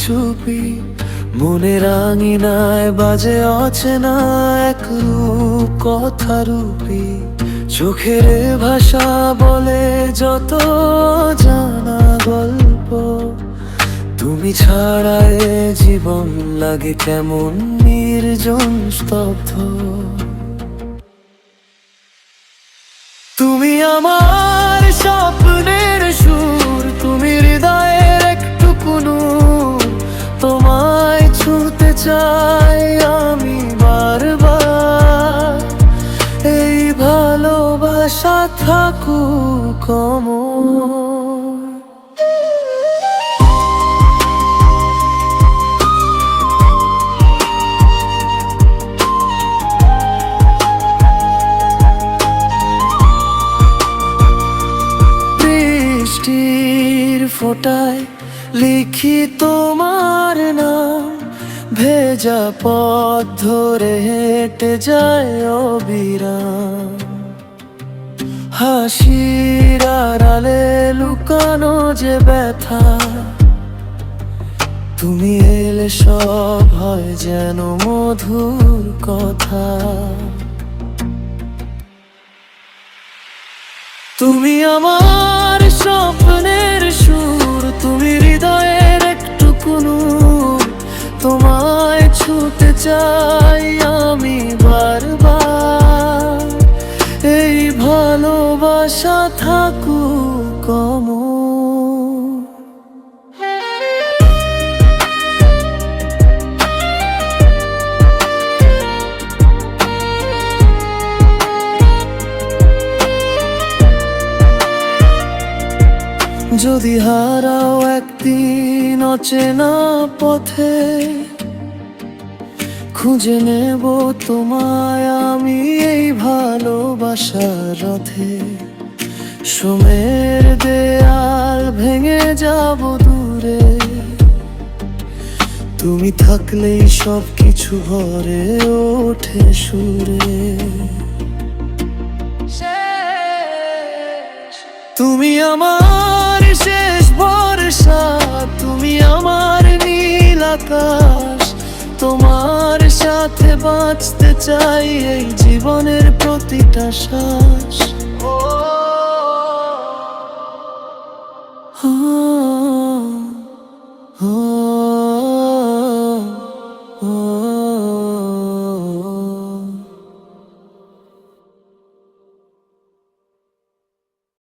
চুপি মনের আঙিনায় বাজে অচেনা এক রূপ কথা রূপী। চোখের ভাষা বলে যত জানা গল্প, তুমি ছাড়া এ জীবন লাগে কেমন নির্জন স্তব্ধ। তুমি আমার স্বপ্নের সুর, তুমি হৃদয়ের একটুকু নূর। তোমায় ছুঁতে চাই আমি বারবার, এই ভালোবাসা থাকুক অমর। বৃষ্টির ফোঁটায় লিখি তোমার নাম, ভেজা পথ ধরে হেঁটে যায় অবিরাম। হাসির আড়ালে লুকানো যে ব্যথা, তুমি এলে সব হয় যেন মধুর কথা। তুমি আমার স্বপ্নের সুর, তুমি হৃদয়ের একটুকু নূর। তোমায় ছুঁতে চাই আমি বারবার, এই ভালোবাসা থাকুক অমর। যদি হারাও একদিন অচেনা পথে, খুঁজে নেব তোমায় আমি এই ভালোবাসার রথে। সময়ের দেয়াল ভেঙে যাব দূরে, তুমি থাকলেই সব কিছু ভরে ওঠে সুরে। তুমি আমার শেষ ভরসা, তুমি আমার নীল আকাশ। তোমার সাথে বাঁচতে চাই এই জীবনের প্রতিটা শ্বাস। ও